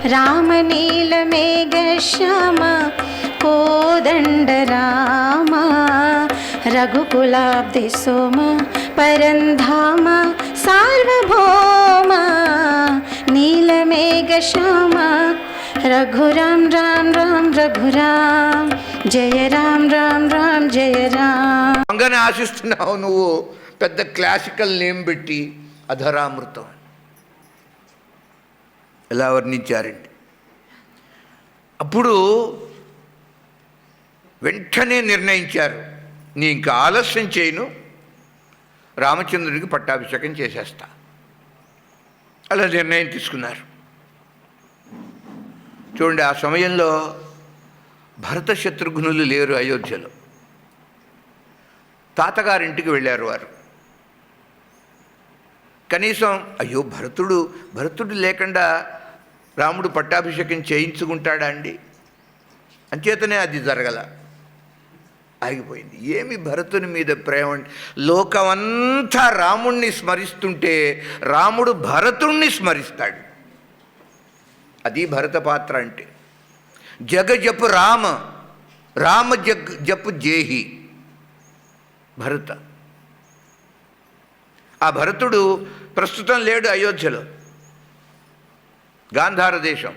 రామనీలమేఘశ్యామ కోదండ రామ రఘుకులాబ్ధి సోమ పరంధామ సార్వభౌమ నీలమేఘశ్యామ రఘురాం రామ్ రామ్ రఘురామ్ జయ రామ్ రామ్ రామ్ జయ రామ్. అంగనే ఆశిస్తున్నావు నువ్వు పెద్ద క్లాసికల్ నేమ్ పెట్టి అధరామృతం ఎలా వర్ణించారండి. అప్పుడు వెంటనే నిర్ణయించారు, నీ ఇంకా ఆలస్యం చేయను, రామచంద్రుడికి పట్టాభిషేకం చేసేస్తా. అలా నిర్ణయం తీసుకున్నారు. చూడండి, ఆ సమయంలో భరత శత్రుఘ్నులు లేరు అయోధ్యలో. తాతగారింటికి వెళ్ళారు వారు. కనీసం అయ్యో భరతుడు లేకుండా రాముడు పట్టాభిషేకం చేయించుకుంటాడా అండి? అంచేతనే అది జరగల, ఆగిపోయింది. ఏమి భరతుని మీద ప్రేమ! లోకమంతా రాముణ్ణి స్మరిస్తుంటే రాముడు భరతుణ్ణి స్మరిస్తాడు. అది భరత పాత్ర అంటే. జగ జపు రామ, రామ జపు జేహి భరత. ఆ భరతుడు ప్రస్తుతం లేడు అయోధ్యలో, గాంధార దేశం,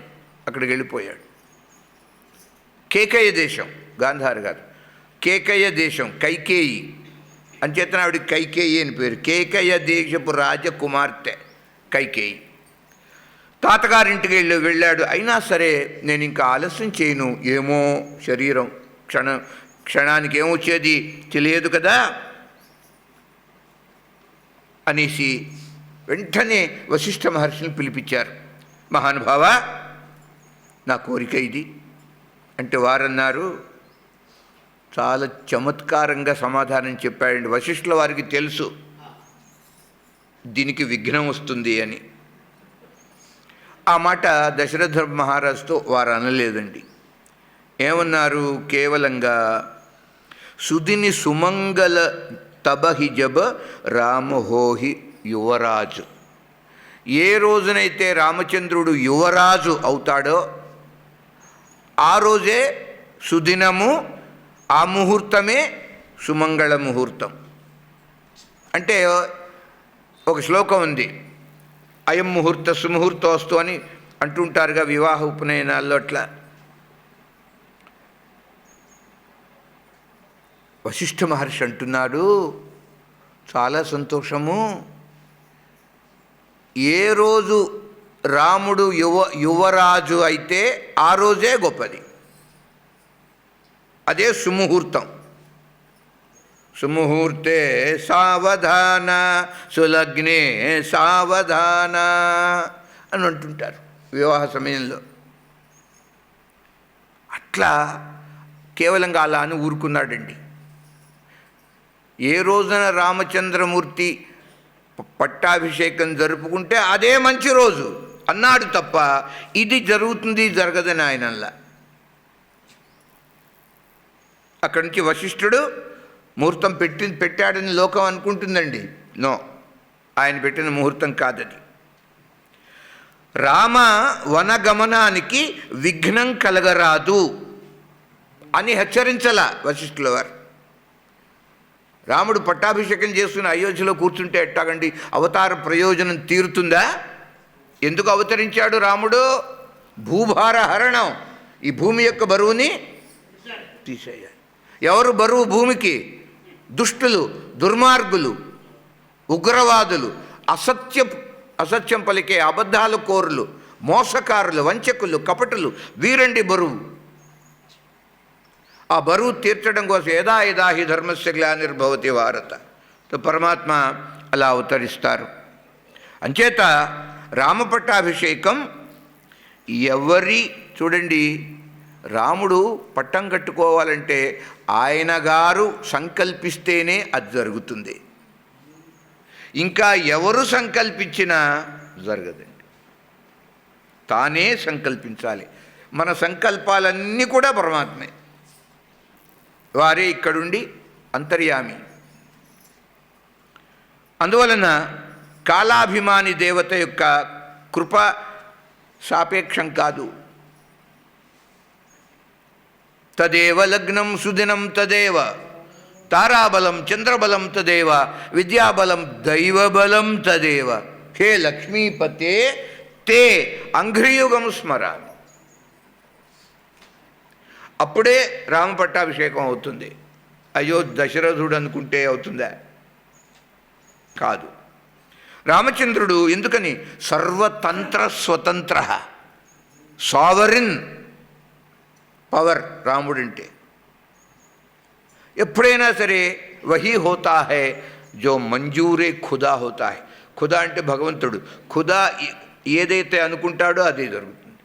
అక్కడికి వెళ్ళిపోయాడు. కేకయ్య దేశం, గాంధార కాదు, కేకయ్య దేశం, కైకేయి అంచేతన ఆవిడికి కైకేయి అని పేరు. కేకయ్య దేశపు రాజకుమార్తె కైకేయి. తాతగారింటికి వెళ్ళాడు. అయినా సరే నేను ఇంకా ఆలస్యం చేయను, ఏమో శరీరం క్షణానికి ఏమొచ్చేది తెలియదు కదా అనేసి వెంటనే వశిష్ఠ మహర్షిని పిలిపించారు. మహానుభావ, నా కోరిక ఇది అంటే వారన్నారు. చాలా చమత్కారంగా సమాధానం చెప్పాడండి. వశిష్ఠుల వారికి తెలుసు దీనికి విఘ్నం వస్తుంది అని. ఆ మాట దశరథ మహారాజుతో వారు అనలేదండి. ఏమన్నారు? కేవలంగా సుదిని సుమంగళ తబహి జబ రామహోహి యువరాజు. ఏ రోజునైతే రామచంద్రుడు యువరాజు అవుతాడో ఆ రోజే సుదినము, ఆ ముహూర్తమే సుమంగళ ముహూర్తం. అంటే ఒక శ్లోకం ఉంది, అయం ముహూర్త సుముహూర్తోస్తు అని అంటుంటారుగా వివాహ ఉపనయనాల్లో. అట్లా వశిష్ఠ మహర్షి అంటున్నాడు, చాలా సంతోషము, ఏ రోజు రాముడు యువరాజు అయితే ఆ రోజే గొప్పది, అదే సుముహూర్తం. సుముహూర్తే సావధాన సులగ్నే సావధాన అని అంటుంటారు వివాహ సమయంలో. అట్లా కేవలంగా అలా అని ఊరుకున్నాడండి. ఏ రోజున రామచంద్రమూర్తి పట్టాభిషేకం జరుపుకుంటే అదే మంచి రోజు అన్నాడు తప్ప ఇది జరుగుతుంది జరగదని ఆయనల్లా. అక్కడి నుంచి వశిష్ఠుడు ముహూర్తం పెట్టాడని లోకం అనుకుంటుందండి. నో, ఆయన పెట్టిన ముహూర్తం కాదది. రామ వనగమనానికి విఘ్నం కలగరాదు అని హెచ్చరించాల వశిష్ఠుల వారు. రాముడు పట్టాభిషేకం చేసుకుని అయోధ్యలో కూర్చుంటే ఎట్టాగండి అవతార ప్రయోజనం తీరుతుందా? ఎందుకు అవతరించాడు రాముడు? భూభార హరణం, ఈ భూమి యొక్క బరువుని తీసేయాలి. ఎవరు బరువు భూమికి? దుష్టులు, దుర్మార్గులు, ఉగ్రవాదులు, అసత్యం పలికే అబద్ధాల కోరులు, మోసకారులు, వంచకులు, కపటులు, వీరండి బరువు. ఆ బరువు తీర్చడం కోసం యదా యదా హి ధర్మస్య గ్లానిర్భవతి భారత, పరమాత్మ అలా అవతరిస్తారు. అంచేత రామపట్టాభిషేకం చూడండి, రాముడు పట్టం కట్టుకోవాలంటే ఆయన గారు సంకల్పిస్తేనే అది జరుగుతుంది. ఇంకా ఎవరు సంకల్పించినా జరగదండి, తానే సంకల్పించాలి. మన సంకల్పాలన్నీ కూడా పరమాత్మే, వారే ఇక్కడుండి అంతర్యామి. అందువలన కాలాభిమాని దేవత యొక్క కృప సాపేక్షం కాదు. తదేవ లగ్నం సుదినం తదేవ, తారాబలం చంద్రబలం తదేవ, విద్యాబలం దైవబలం తదేవ. హే లక్ష్మీపతే తే అంఘ్రియుగం స్మరామి. అప్పుడే రామ పట్టాభిషేకం అవుతుంది. అయ్యో దశరథుడు అనుకుంటే అవుతుందా? కాదు. రామచంద్రుడు ఎందుకని సర్వతంత్ర స్వతంత్ర, సావరిన్ పవర్ రాముడంటే. ఎప్పుడైనా సరే వహీ హోతా హై జో మంజూరే ఖుదా హోతా హై. ఖుదా అంటే భగవంతుడు. ఖుదా ఏదైతే అనుకుంటాడో అదే జరుగుతుంది.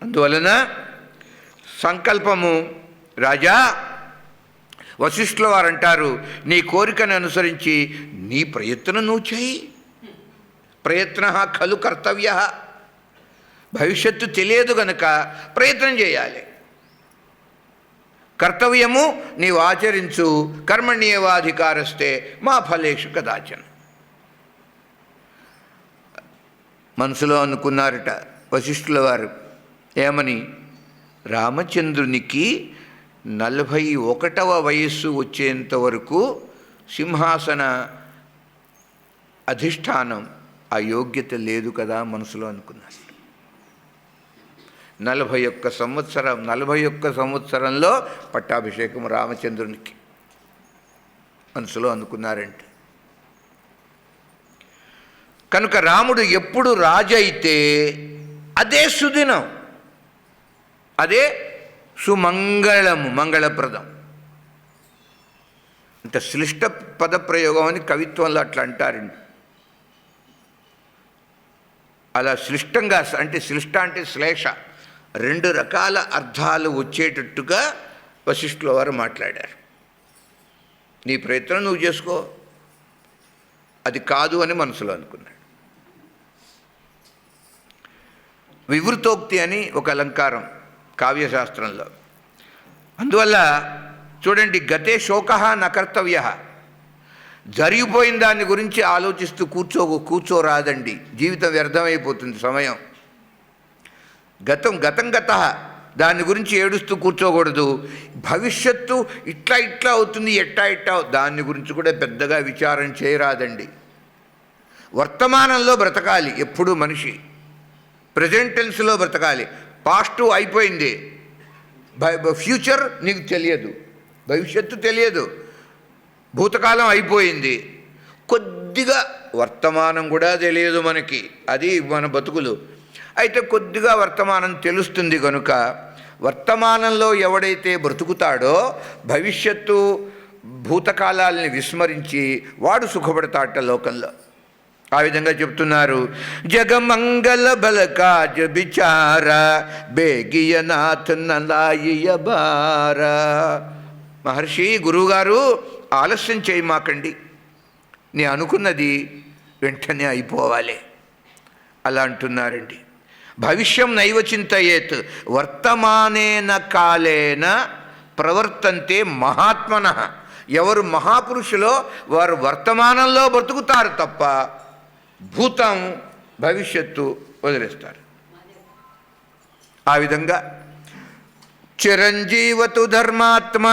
అందువలన సంకల్పము, రాజా వశిష్ఠుల వారు అంటారు, నీ కోరికను అనుసరించి నీ ప్రయత్నం నువ్వు చేయి. ప్రయత్న ఖలు కర్తవ్య. భవిష్యత్తు తెలియదు గనక ప్రయత్నం చేయాలి. కర్తవ్యము నీవు ఆచరించు. కర్మణ్యేవాధికారస్తే మా ఫలేషు కదాచన. మనసులో అనుకున్నారట వశిష్ఠుల వారు ఏమని, రామచంద్రునికి 41వ వయస్సు వచ్చేంత వరకు సింహాసన అధిష్టానం ఆ యోగ్యత లేదు కదా మనసులో అనుకున్నారు. 41 సంవత్సరంలో పట్టాభిషేకం రామచంద్రునికి మనసులో అనుకున్నారంటే. కనుక రాముడు ఎప్పుడు రాజు అయితే అదే సుదినం, అదే సుమంగళము, మంగళప్రదం. అంటే శ్లిష్ట పదప్రయోగం అని కవిత్వంలో అట్లా అంటారండి. అలా శ్లిష్టంగా, అంటే శ్లిష్ట అంటే శ్లేష, 2 రకాల అర్థాలు వచ్చేటట్టుగా వశిష్ఠుల వారు మాట్లాడారు. నీ ప్రయత్నం నువ్వు చేసుకో, అది కాదు అని మనసులో అనుకున్నాడు. వివృతోక్తి అని ఒక అలంకారం కావ్యశాస్త్రంలో. అందువల్ల చూడండి, గతే శోక న కర్తవ్య. జరిగిపోయిన దాని గురించి ఆలోచిస్తూ కూర్చోరాదండి. జీవితం వ్యర్థమైపోతుంది, సమయం. గతం గత, దాని గురించి ఏడుస్తూ కూర్చోకూడదు. భవిష్యత్తు ఇట్లా అవుతుంది, ఎట్టా దాని గురించి కూడా పెద్దగా విచారం చేయరాదండి. వర్తమానంలో బ్రతకాలి ఎప్పుడు మనిషి. ప్రెజెంట్ టెన్స్లో బ్రతకాలి. పాస్ట్ అయిపోయింది, ఫ్యూచర్ నీకు తెలియదు, భవిష్యత్తు తెలియదు, భూతకాలం అయిపోయింది. కొద్దిగా వర్తమానం కూడా తెలియదు మనకి, అది మన బతుకులు. అయితే కొద్దిగా వర్తమానం తెలుస్తుంది కనుక వర్తమానంలో ఎవడైతే బ్రతుకుతాడో భవిష్యత్తు భూతకాలాల్ని విస్మరించి వాడు సుఖపడతాట లోకంలో. ఆ విధంగా చెప్తున్నారు. జగమంగళ బలకాజ బిచార బేగియనాథ్ నలాయియ బార. మహర్షి, గురువుగారు, ఆలస్యం చేయమాకండి. నీ అనుకున్నది వెంటనే అయిపోవాలి అలా అంటున్నారండి. భవిష్యం నైవ చింతయేత్ వర్తమానేన కాలేన ప్రవర్తంతే మహాత్మనః. ఎవరు మహాపురుషులో వారు వర్తమానంలో బ్రతుకుతారు తప్ప భూతం భవిష్యత్తు వదిలేస్తారు. ఆ విధంగా చిరంజీవతు ధర్మాత్మ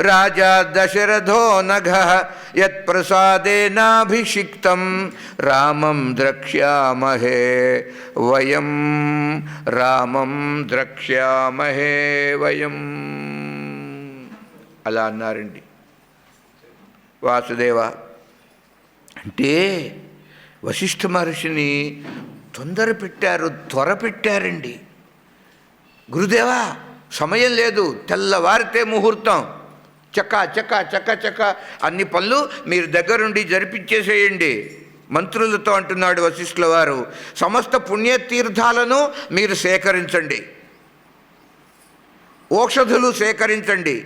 రాజా దశరథో నఘ యత్ప్రసాదేనాభిషిక్తం రామం ద్రక్ష్యామహే వయం. రామం ద్రక్ష్యామహే వయం అలా అన్నారండి వాసుదేవ. అంటే వశిష్ఠ మహర్షిని త్వర పెట్టారండి. గురుదేవా, సమయం లేదు, తెల్లవారితే ముహూర్తం, చక్క అన్ని పనులు మీరు దగ్గరుండి జరిపించేసేయండి. మంత్రులతో అంటున్నాడు వశిష్ఠుల వారు. సమస్త పుణ్యతీర్థాలను మీరు సేకరించండి, ఔషధులు సేకరించండి,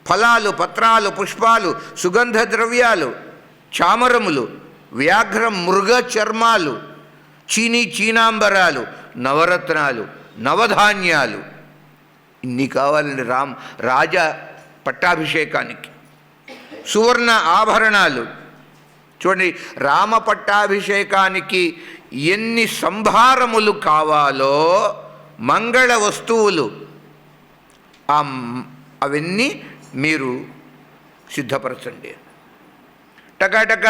ఫలాలు, పత్రాలు, పుష్పాలు, సుగంధ ద్రవ్యాలు, చామరములు, వ్యాఘ్ర మృగ చర్మాలు, చీనాంబరాలు, నవరత్నాలు, నవధాన్యాలు, ఇన్ని కావాలండి రాజ పట్టాభిషేకానికి. సువర్ణ ఆభరణాలు. చూడండి, రామ పట్టాభిషేకానికి ఎన్ని సంభారములు కావాలో మంగళ వస్తువులు అవన్నీ మీరు సిద్ధపరచండి. టకాటక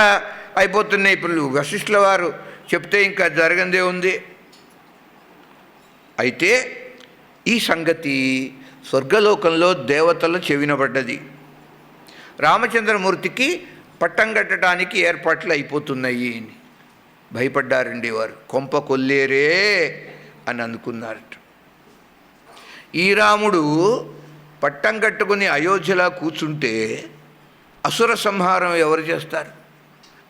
అయిపోతున్నాయి. ఇప్పుడు వశిష్ఠుల వారు చెప్తే ఇంకా జరగందే ఉంది. అయితే ఈ సంగతి స్వర్గలోకంలో దేవతల చెవినబడ్డది. రామచంద్రమూర్తికి పట్టం కట్టడానికి ఏర్పాట్లు అయిపోతున్నాయి అని భయపడ్డారండి వారు. కొంప కొల్లేరే అని అనుకున్నారట. ఈ రాముడు పట్టం కట్టుకుని అయోధ్యలా కూర్చుంటే అసుర సంహారం ఎవరు చేస్తారు?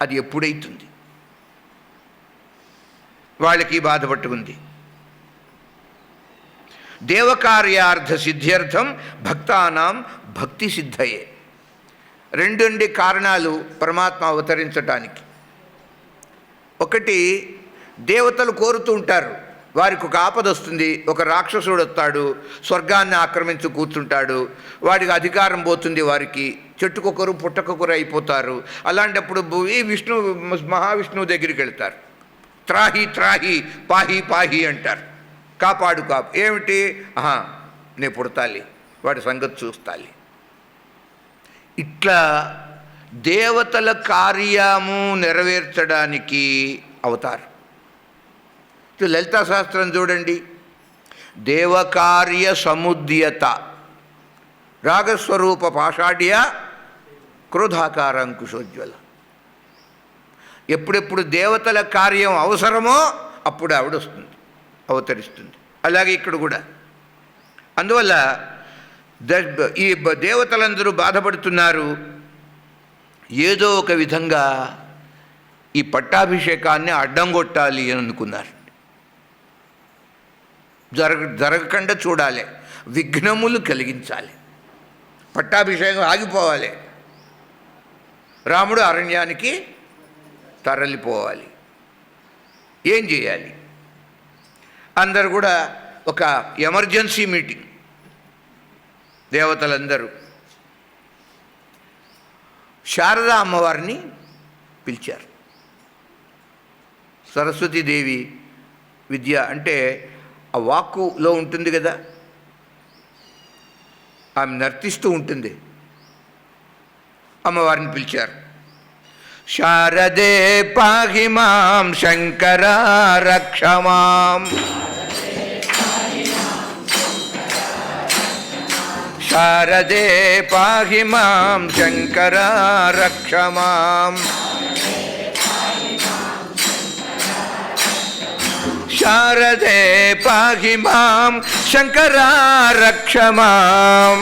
అది ఎప్పుడైతుంది? వాళ్ళకి బాధ పట్టుకుంది. దేవకార్యార్థ సిద్ధ్యర్థం భక్తానాం భక్తి సిద్ధయే. రెండు కారణాలు పరమాత్మ అవతరించటానికి. ఒకటి, దేవతలు కోరుతూ ఉంటారు, వారికి ఒక ఆపద వస్తుంది, ఒక రాక్షసుడు వస్తాడు, స్వర్గాన్ని ఆక్రమించి కూర్చుంటాడు, వాడికి అధికారం పోతుంది, వారికి చెట్టుకొకరు పుట్టకొకరు అయిపోతారు. అలాంటప్పుడు ఈ మహావిష్ణువు దగ్గరికి వెళ్తారు. త్రాహి త్రాహి పాహి పాహి అంటారు. కాపాడు ఏమిటి? నే పుడతాలి, వాడి సంగతి చూస్తాలి. ఇట్లా దేవతల కార్యము నెరవేర్చడానికి అవతారం. లలితా శాస్త్రం చూడండి. దేవకార్య సముద్యత రాగస్వరూప పాషాఢ్య క్రోధాకార అంకుశోజ్వల. ఎప్పుడెప్పుడు దేవతల కార్యం అవసరమో అప్పుడు ఆవిడ వస్తుంది, అవతరిస్తుంది. అలాగే ఇక్కడ కూడా. అందువల్ల ఈ దేవతలందరూ బాధపడుతున్నారు. ఏదో ఒక విధంగా ఈ పట్టాభిషేకాన్ని అడ్డం కొట్టాలి అని అనుకున్నారు. జరగకుండా చూడాలి, విఘ్నములు కలిగించాలి, పట్టాభిషేకం ఆగిపోవాలి, రాముడు అరణ్యానికి తరలిపోవాలి. ఏం చేయాలి? అందరు కూడా ఒక ఎమర్జెన్సీ మీటింగ్, దేవతలందరూ శారదా అమ్మవారిని పిలిచారు. సరస్వతీదేవి విద్య అంటే ఆ వాక్కులో ఉంటుంది కదా, ఆమె నర్తిస్తూ ఉంటుంది. అమ్మవారిని పిలిచారు. శారదే పాహి మాం శంకర రక్ష మాం, శారదే పాహి మాం శంకర రక్ష మాం, శారదే పాహి మాం శంకర రక్ష మాం,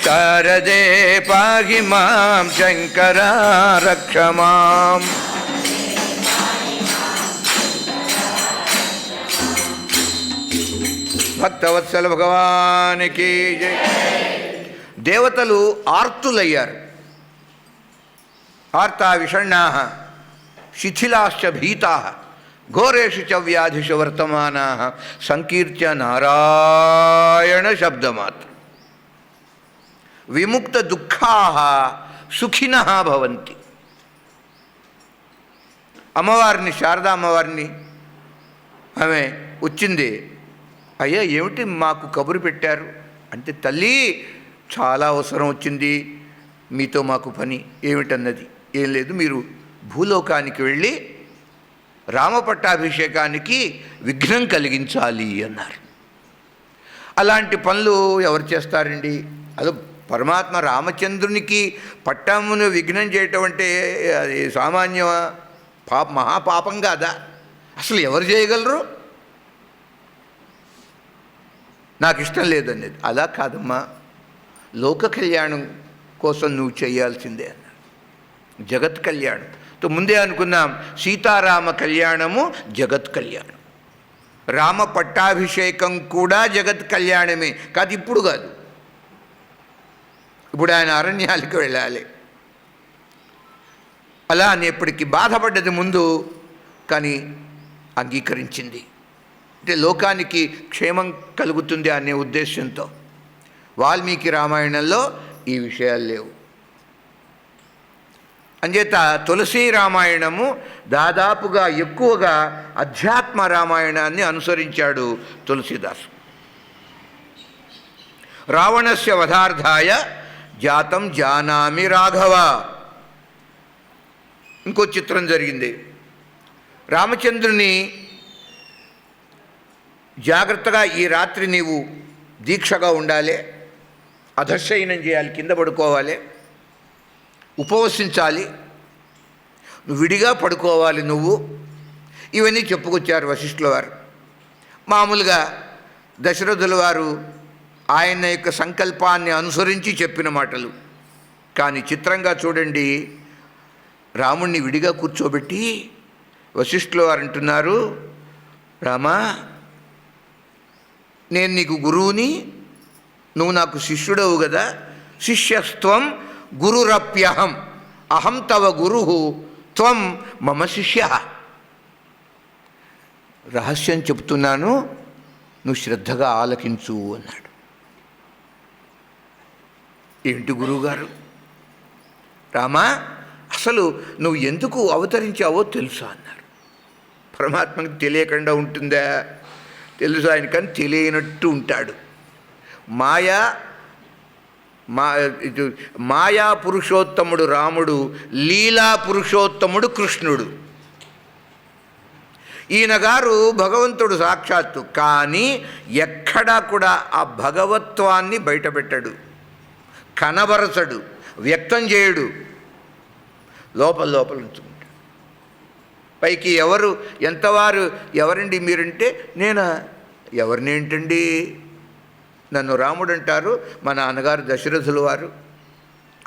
శారదే పాహి మాం శంకర రక్ష మాం. భక్తవత్సల భగవానికి జై. దేవతలు ఆర్తులయ్యారు. ఆర్తా విషణ్ణాః శిథిలాశ్చ భీతాః ఘోరేషు చ వ్యాధిషు వర్తమానాః సంకీర్త్య నారాయణ శబ్దమాత్రం విముక్త దుఃఖాః సుఖినః భవంతి. అమ్మవారిని, శారదా అమ్మవారిని ఆమె వచ్చింది. అయ్యా ఏమిటి మాకు కబురు పెట్టారు అంటే, తల్లి చాలా అవసరం వచ్చింది, మీతో మాకు పని. ఏమిటన్నది? ఏం లేదు, మీరు భూలోకానికి వెళ్ళి రామపట్టాభిషేకానికి విఘ్నం కలిగించాలి అన్నారు. అలాంటి పనులు ఎవరు చేస్తారండి? అదో పరమాత్మ రామచంద్రునికి పట్టమును విఘ్నం చేయటం అంటే అది సామాన్య మహాపాపం కాదా? అసలు ఎవరు చేయగలరు? నాకు ఇష్టం లేదనేది. అలా కాదమ్మా, లోక కళ్యాణం కోసం నువ్వు చేయాల్సిందే అన్నారు. జగత్ కళ్యాణం ముందే అనుకున్నాం. సీతారామ కళ్యాణము జగత్ కళ్యాణం, రామ పట్టాభిషేకం కూడా జగత్ కళ్యాణమే. కాదు, ఇప్పుడు కాదు, ఇప్పుడు ఆయన అరణ్యాలకు వెళ్ళాలి. అలా అని ఎప్పటికీ బాధపడ్డది ముందు, కానీ అంగీకరించింది. అంటే లోకానికి క్షేమం కలుగుతుంది అనే ఉద్దేశంతో. వాల్మీకి రామాయణంలో ఈ విషయాలు లేవు. అంచేత తులసీ రామాయణము దాదాపుగా ఎక్కువగా అధ్యాత్మ రామాయణాన్ని అనుసరించాడు తులసీదాసు. రావణస్య వధార్థాయ జాతం జానామి రాఘవ. ఇంకో చిత్రం జరిగింది. రామచంద్రుని జాగ్రత్తగా ఈ రాత్రి నీవు దీక్షగా ఉండాలి, అధశయనం చేయాలి, కింద పడుకోవాలి, ఉపవసించాలి, నువ్వు విడిగా పడుకోవాలి, నువ్వు ఇవన్నీ చెప్పుకొచ్చారు వశిష్ఠుల వారు. మామూలుగా దశరథుల వారు ఆయన యొక్క సంకల్పాన్ని అనుసరించి చెప్పిన మాటలు. కానీ చిత్రంగా చూడండి, రాముణ్ణి విడిగా కూర్చోబెట్టి వశిష్ఠుల వారు అంటున్నారు, రామా, నేను నీకు గురువుని, నువ్వు నాకు శిష్యుడవు కదా, శిష్యస్త్వం గురురప్యహం, అహం తవ గురు, త్వం మమ శిష్య. రహస్యం చెప్తున్నాను, నువ్వు శ్రద్ధగా ఆలకించు అన్నాడు. ఏంటి గురువుగారు? రామా, అసలు నువ్వు ఎందుకు అవతరించావో తెలుసా అన్నారు. పరమాత్మకి తెలియకుండా ఉంటుందా? తెలుసు, ఆయన కానీ తెలియనట్టు ఉంటాడు. మాయా పురుషోత్తముడు రాముడు, లీలా పురుషోత్తముడు కృష్ణుడు. ఈయన గారు భగవంతుడు సాక్షాత్తు, కానీ ఎక్కడా కూడా ఆ భగవత్వాన్ని బయటపెట్టాడు, కనబరచడు, వ్యక్తం చేయడు, లోపల ఉంచుకుంటాడు. పైకి ఎవరు ఎంతవారు, ఎవరండి మీరంటే, నేనా? ఎవరినేంటండి, నన్ను రాముడు అంటారు, మా నాన్నగారు దశరథుల వారు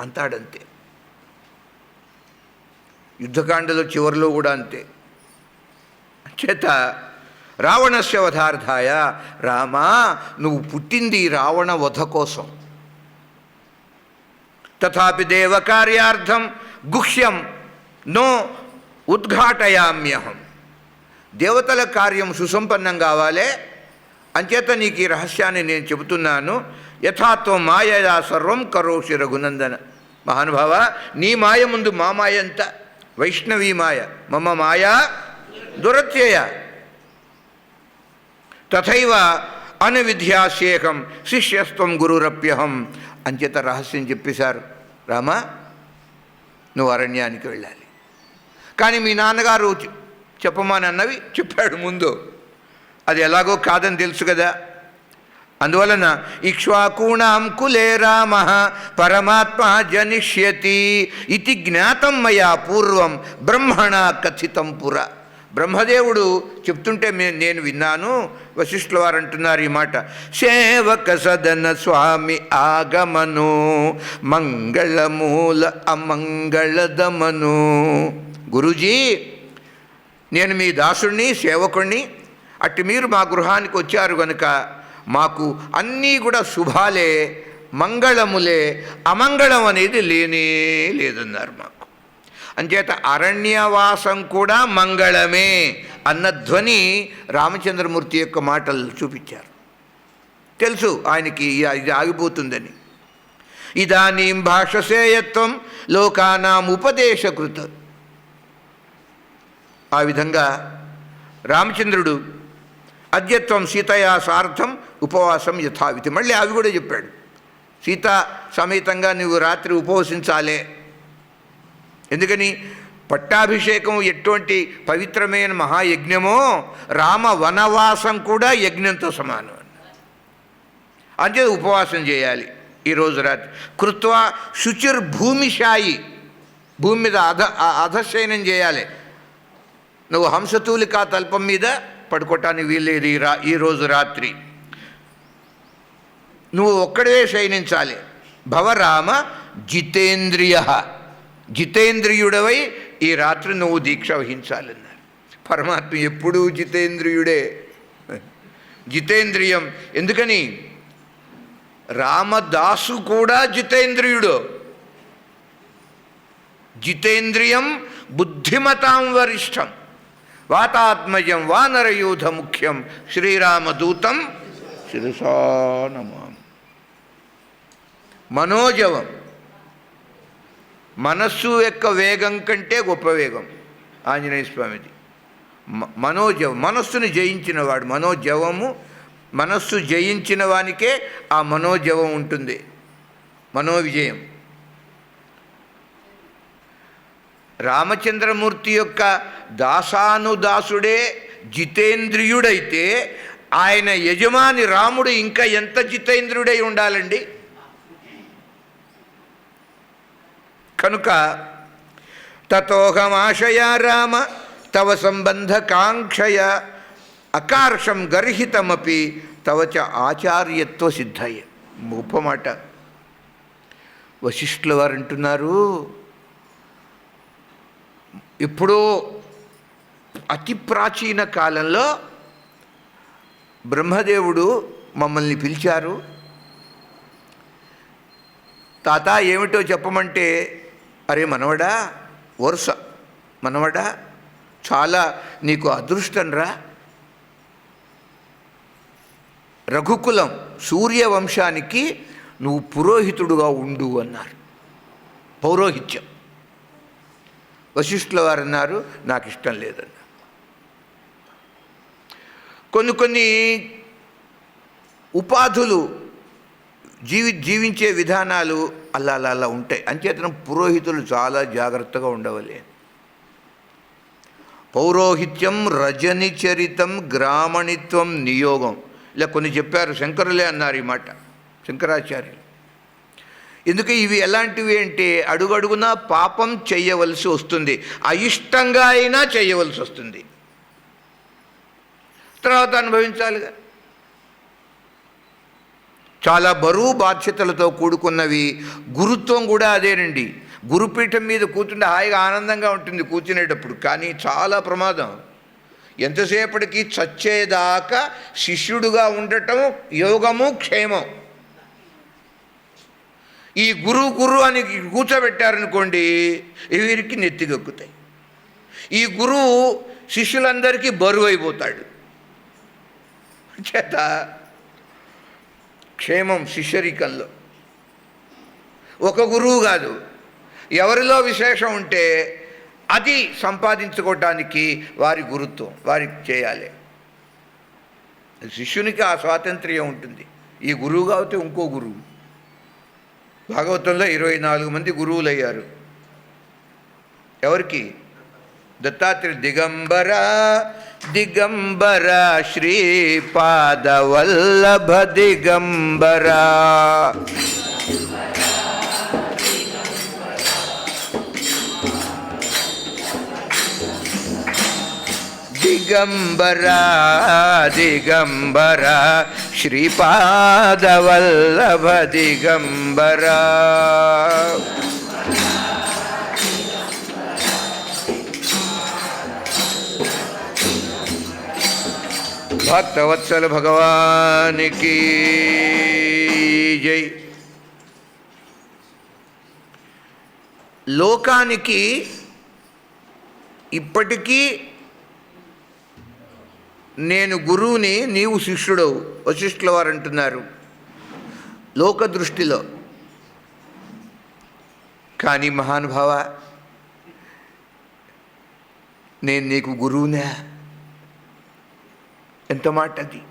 అంతాడంతే. యుద్ధకాండలో చివరిలో కూడా అంతే. చేత రావణస్య వధార్థాయ, రామా, నువ్వు పుట్టింది రావణ వధ కోసం. తథాపి దేవకార్యార్థం గుహ్యం నో ఉద్ఘాటయామ్యహం. దేవతల కార్యం సుసంపన్నం కావాలి, అంచేత నీకు ఈ రహస్యాన్ని నేను చెబుతున్నాను. యథాత్వం మాయయా సర్వం కరోషి రఘునందన. మహానుభావ, నీ మాయ ముందు మా మాయ ఎంత? వైష్ణవీ మాయ, మమ మాయా దురత్యయ. తథైవ అనవిద్యాశేఖం శిష్యస్త్వం గురురప్యహం. అంచేత రహస్యం చెప్పేశారు. రామా, నువ్వు అరణ్యానికి వెళ్ళాలి, కానీ మీ నాన్నగారు చెప్పమని అన్నవి చెప్పాడు ముందు, అది ఎలాగో కాదని తెలుసు కదా. అందువలన ఇక్ష్వాకూణాం కులే రామ పరమాత్మ జనిష్యతి ఇది జ్ఞాతం మయా పూర్వం బ్రహ్మణ కథితం పుర. బ్రహ్మదేవుడు చెప్తుంటే నేను విన్నాను. వశిష్ఠుల వారు అంటున్నారు ఈ మాట. సేవక సదన స్వామి ఆగమను మంగళమూల అమంగళదమను. గురూజీ, నేను మీ దాసుడిని, సేవకుణ్ణి, అట్టి మీరు మా గృహానికి వచ్చారు కనుక మాకు అన్నీ కూడా శుభాలే, మంగళములే, అమంగళం అనేది లేనే లేదన్నారు మాకు. అంచేత అరణ్యవాసం కూడా మంగళమే అన్న ధ్వని రామచంద్రమూర్తి యొక్క మాటలు చూపించారు. తెలుసు ఆయనకి ఇది ఆగిపోతుందని. ఇదానీం భాషసేయత్వం లోకానాం ఉపదేశకృత. ఆ విధంగా రామచంద్రుడు అద్యత్వం సీతయా సార్థం ఉపవాసం యథావిధి. మళ్ళీ అవి కూడా చెప్పాడు. సీతా సమేతంగా నువ్వు రాత్రి ఉపవసించాలే. ఎందుకని? పట్టాభిషేకం ఎటువంటి పవిత్రమైన మహాయజ్ఞమో రామ వనవాసం కూడా యజ్ఞంతో సమానం. అంతే ఉపవాసం చేయాలి ఈరోజు రాత్రి. కృత్వా శుచిర్భూమిశాయి, భూమి మీద అధశయనం చేయాలి. నువ్వు హంసతూలికా తల్పం మీద పడుకోవటానికి వీల్లేదు ఈరోజు రాత్రి. నువ్వు ఒక్కడే శయనించాలి. భవరామ జితేంద్రియ, జితేంద్రియుడవై ఈ రాత్రి నువ్వు దీక్ష వహించాలన్నారు. పరమాత్మ ఎప్పుడూ జితేంద్రియుడే. జితేంద్రియం ఎందుకని? రామదాసు కూడా జితేంద్రియుడు. జితేంద్రియం బుద్ధిమతాం వరిష్టం వాతాత్మజం వానరయూధ ముఖ్యం శ్రీరామదూతం శిరసా నమామి. మనోజవం మనస్సు యొక్క వేగం కంటే గొప్ప వేగం ఆంజనేయ స్వామిది. మనోజవం, మనస్సును జయించినవాడు. మనోజవము, మనస్సు జయించిన వానికే ఆ మనోజవం ఉంటుంది, మనోవిజయం. రామచంద్రమూర్తి యొక్క దాసానుదాసుడే జితేంద్రియుడైతే ఆయన యజమాని రాముడు ఇంకా ఎంత జితేంద్రియుడై ఉండాలండి. కనుక తతోహమాశయా రామ తవ సంబంధ కాంక్షయ అకార్షం గర్హితమపి తవచ ఆచార్యత్వ సిద్ధయ్య. గొప్ప మాట. వశిష్ఠుల వారు అంటున్నారు, ఇప్పుడు అతి ప్రాచీన కాలంలో బ్రహ్మదేవుడు మమ్మల్ని పిలిచారు. తాత ఏమిటో చెప్పమంటే, అరే మనవడా, వరుస మనవడా, చాలా నీకు అదృష్టం రా, రఘుకులం సూర్యవంశానికి నువ్వు పురోహితుడుగా ఉండు అన్నారు. పౌరోహిత్యం. వశిష్ఠుల వారు అన్నారు, నాకు ఇష్టం లేదన్నారు. కొన్ని ఉపాధులు జీవించే విధానాలు అలా ఉంటాయి. అంచేతనం పురోహితులు చాలా జాగ్రత్తగా ఉండవాలి. పౌరోహిత్యం రజనిచరితం గ్రామణిత్వం నియోగం, ఇలా కొన్ని చెప్పారు. శంకరులే అన్నారు ఈ మాట, శంకరాచార్యులు. ఎందుకు ఇవి ఎలాంటివి అంటే, అడుగడుగునా పాపం చెయ్యవలసి వస్తుంది, అయిష్టంగా అయినా చేయవలసి వస్తుంది, తర్వాత అనుభవించాలిగా. చాలా బరువు బాధ్యతలతో కూడుకున్నవి. గురుత్వం కూడా అదేనండి. గురుపీఠం మీద కూర్చుంటే హాయిగా ఆనందంగా ఉంటుంది కూర్చునేటప్పుడు, కానీ చాలా ప్రమాదం. ఎంతసేపటికి చచ్చేదాకా శిష్యుడుగా ఉండటం యోగము క్షేమం. ఈ గురువు అని కూర్చోబెట్టారనుకోండి, వీరికి నెత్తిగక్కుతాయి. ఈ గురువు శిష్యులందరికీ బరువు అయిపోతాడు. చేత క్షేమం శిష్యరికంలో. ఒక గురువు కాదు, ఎవరిలో విశేషం ఉంటే అది సంపాదించుకోవటానికి వారి గురుత్వం వారికి చేయాలి. శిష్యునికి ఆ స్వాతంత్ర్యం ఉంటుంది. ఈ గురువు కాబట్టి ఇంకో గురువు. భాగవతంలో 24 మంది గురువులు అయ్యారు. ఎవరికి? దత్తాత్రేయ. దిగంబర దిగంబర శ్రీపాదవల్లభ దిగంబర. దిగంబర దిగంబర శ్రీపాదవల్లభ దిగంబర. భక్తవత్సల భగవానికి జై. లోకానికి ఇప్పటికీ నేను గురువుని, నీవు శిష్యుడవు. వశిష్ఠుల వారు అంటున్నారు లోక దృష్టిలో. కానీ మహానుభావ, నేను నీకు గురువునే. ఎంత మాట అది!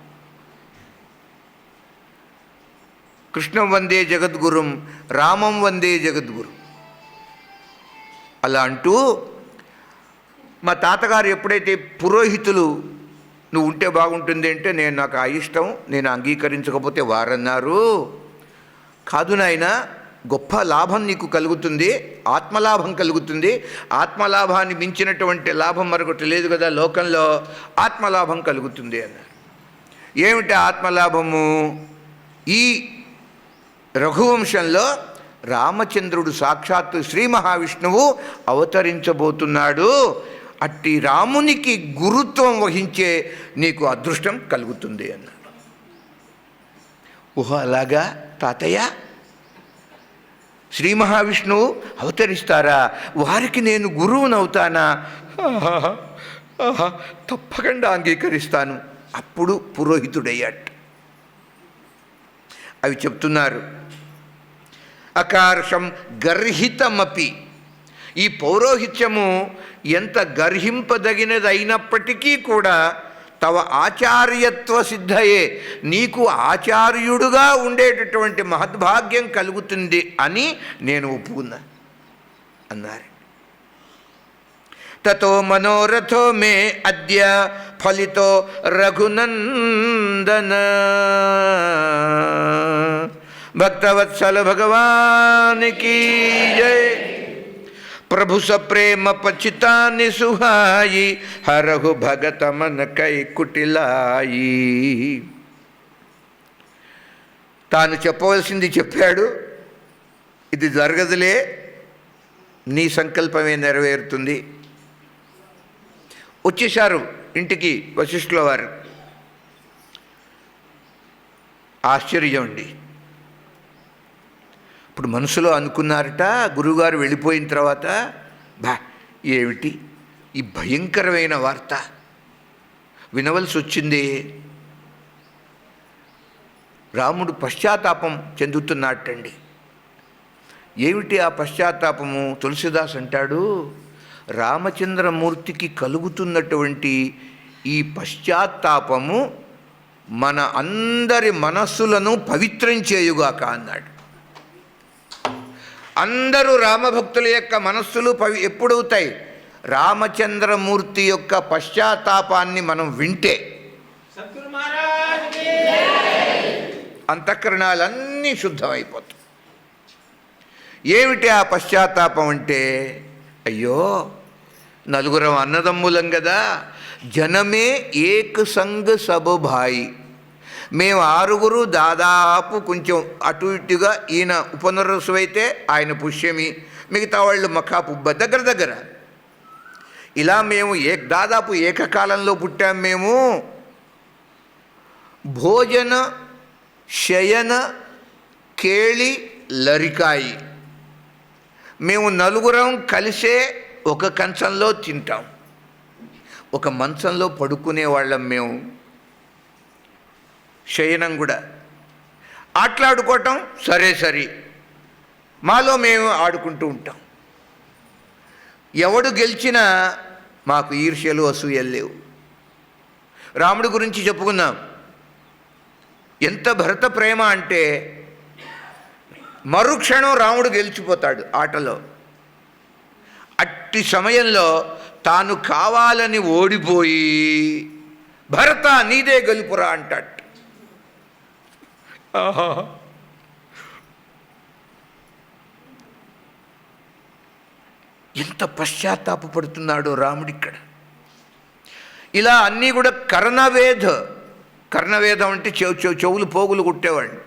కృష్ణం వందే జగద్గురుం, రామం వందే జగద్గురు. అలా అంటూ మా తాతగారు ఎప్పుడైతే పురోహితులు నువ్వు ఉంటే బాగుంటుంది అంటే, నాకు ఆ ఇష్టం, నేను అంగీకరించకపోతే వారన్నారు, కాదు నాయన, గొప్ప లాభం నీకు కలుగుతుంది, ఆత్మలాభం కలుగుతుంది. ఆత్మలాభాన్ని మించినటువంటి లాభం మరొకటి లేదు కదా లోకంలో. ఆత్మలాభం కలుగుతుంది అన్నారు. ఏమిటి ఆత్మలాభము? ఈ రఘువంశంలో రామచంద్రుడు సాక్షాత్తు శ్రీ మహావిష్ణువు అవతరించబోతున్నాడు. అట్టి రామునికి గురుత్వం వహించే నీకు అదృష్టం కలుగుతుంది అన్నాడు. ఓహో, అలాగా తాతయ్య? శ్రీ మహావిష్ణువు అవతరిస్తారా? వారికి నేను గురువునవుతానా? తప్పకుండా అంగీకరిస్తాను. అప్పుడు పురోహితుడయ్యాడు. అవి చెప్తున్నారు. అకార్షం గర్హితమపి ఈ పౌరోహిత్యము ఎంత గర్హింపదగినది అయినప్పటికీ కూడా తవ ఆచార్యత్వ సిద్ధయే, నీకు ఆచార్యుడుగా ఉండేటటువంటి మహద్భాగ్యం కలుగుతుంది అని నేను ఒప్పుకున్నా అన్నారు. తతో మనోరథో మే అద్య ఫలితో రఘునందన. భక్తవత్సల భగవానికి జయ. ప్రభు సప్రేమ పచితాని సుహాయి హరహు భగత మన కై కుటిలాయి. తాను చెప్పవలసింది చెప్పాడు. ఇది జరగదులే, నీ సంకల్పమే నెరవేరుతుంది. వచ్చేశారు ఇంటికి వశిష్ఠుల వారు. ఆశ్చర్యం అండి. ఇప్పుడు మనసులో అనుకున్నారట, గురువుగారు వెళ్ళిపోయిన తర్వాత, ఏమిటి ఈ భయంకరమైన వార్త వినవలసి వచ్చింది. రాముడు పశ్చాత్తాపం చెందుతున్నట్టండి. ఏమిటి ఆ పశ్చాత్తాపము? తులసిదాస్ అంటాడు, రామచంద్రమూర్తికి కలుగుతున్నటువంటి ఈ పశ్చాత్తాపము మన అందరి మనస్సులను పవిత్రం చేయుగాక అన్నాడు. అందరూ రామభక్తుల యొక్క మనస్సులు ఎప్పుడవుతాయి? రామచంద్రమూర్తి యొక్క పశ్చాత్తాపాన్ని మనం వింటే. అంతఃకరణాలన్నీ శుద్ధమైపోతాయి. ఏమిటి ఆ పశ్చాత్తాపం అంటే, అయ్యో నలుగురం అన్నదమ్ములం కదా, జనమే ఏక సంగ సబ భాయి. మేము ఆరుగురు దాదాపు కొంచెం అటు ఇటుగా, ఈయన ఉపనరసు అయితే ఆయన పుష్యమి, మిగతా వాళ్ళు మఖాపుబ్బ దగ్గర దగ్గర. ఇలా మేము దాదాపు ఏకకాలంలో పుట్టాం. మేము భోజన శయన కేళి లరికాయి. మేము నలుగురం కలిసే ఒక కంచంలో తింటాం, ఒక మంచంలో పడుకునే వాళ్ళం. మేము శయనం కూడా, ఆటలాడుకోవటం సరే మాలో మేము ఆడుకుంటూ ఉంటాం. ఎవడు గెలిచినా మాకు ఈర్ష్యలు అసూయలు లేవు. రాముడి గురించి చెప్పుకుందాం. ఎంత భరత ప్రేమ అంటే, మరుక్షణం రాముడు గెలిచిపోతాడు ఆటలో. అట్టి సమయంలో తాను కావాలని ఓడిపోయి, భరత నీదే గెలుపురా అంటాడు. ఎంత పశ్చాత్తాపడుతున్నాడో రాముడిక్కడ. ఇలా అన్నీ కూడా కర్ణవేదం అంటే చెవులు పోగులు కుట్టేవాడిని,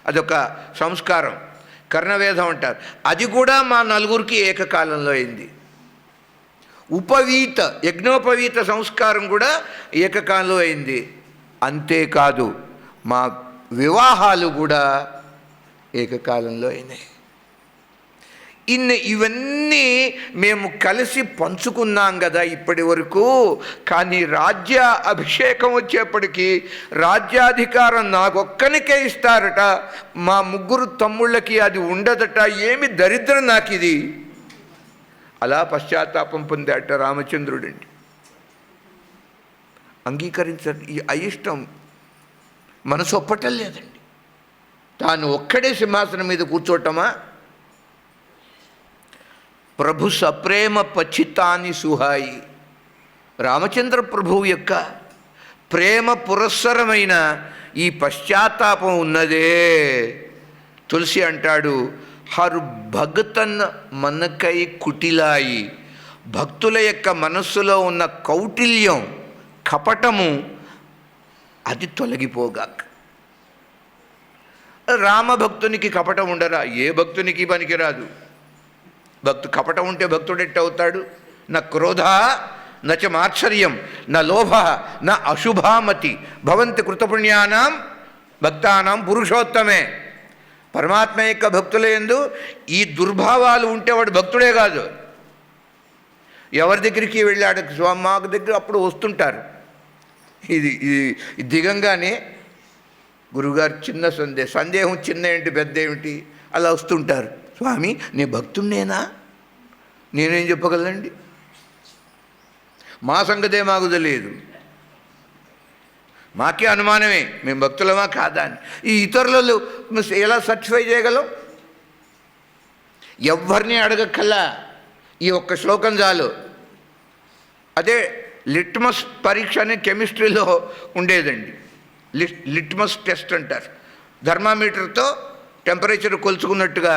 అదొక సంస్కారం, కర్ణవేదం అంటారు. అది కూడా మా నలుగురికి ఏకకాలంలో అయింది. యజ్ఞోపవీత సంస్కారం కూడా ఏకకాలంలో అయింది. అంతేకాదు మా వివాహాలు కూడా ఏకకాలంలో అయినాయి. ఇవన్నీ మేము కలిసి పంచుకున్నాం కదా ఇప్పటి వరకు. కానీ రాజ్య అభిషేకం వచ్చేప్పటికీ రాజ్యాధికారం నాకొక్కనికే ఇస్తారట, మా ముగ్గురు తమ్ముళ్ళకి అది ఉండదట. ఏమి దరిద్రం నాకు ఇది. అలా పశ్చాత్తాపం పొందాట రామచంద్రుడండి. అంగీకరించండి, ఈ అయిష్టం మనసు ఒప్పటం లేదండి. తాను ఒక్కడే సింహాసనం మీద కూర్చోటమా? ప్రభు సప్రేమ పచితాని సుహాయి. రామచంద్ర ప్రభువు యొక్క ప్రేమ పురస్సరమైన ఈ పశ్చాత్తాపం ఉన్నదే. తులసి అంటాడు, హరు భగతన్ మనకై కుటిలాయి. భక్తుల యొక్క మనస్సులో ఉన్న కౌటిల్యం, కపటము అది తొలగిపోగాక. రామభక్తునికి కపటం ఉండరా? ఏ భక్తునికి పనికిరాదు. కపటం ఉంటే భక్తుడు ఎట్టవుతాడు? నా క్రోధ నచ మాత్సర్యం నా లోభ నా అశుభామతి భవంతి కృతపుణ్యానాం భక్తానాం పురుషోత్తమే. పరమాత్మ యొక్క భక్తుల యందు ఈ దుర్భావాలు ఉంటే వాడు భక్తుడే కాదు. ఎవరి దగ్గరికి వెళ్ళాడు స్వామి మాకు దగ్గర అప్పుడు వస్తుంటారు. ఇది దిగంగానే గురుగారు చిన్న సందేహం చిన్న ఏంటి పెద్ద ఏమిటి అలా వస్తుంటారు. స్వామి నీ భక్తున్నేనా? నేనేం చెప్పగలండి? మా సంగతే మాకు తెలియదు, మాకే అనుమానమే, మేము భక్తులమా కాదా అని. ఈ ఇతరులు ఎలా సర్టిఫై చేయగలం? ఎవరిని అడగక్కల్లా, ఈ ఒక్క శ్లోకం చాలు. అదే లిట్మస్ పరీక్ష అనే కెమిస్ట్రీలో ఉండేదండి. లిట్మస్ టెస్ట్ అంటారు. థర్మామీటర్తో టెంపరేచర్ కొలుచుకున్నట్టుగా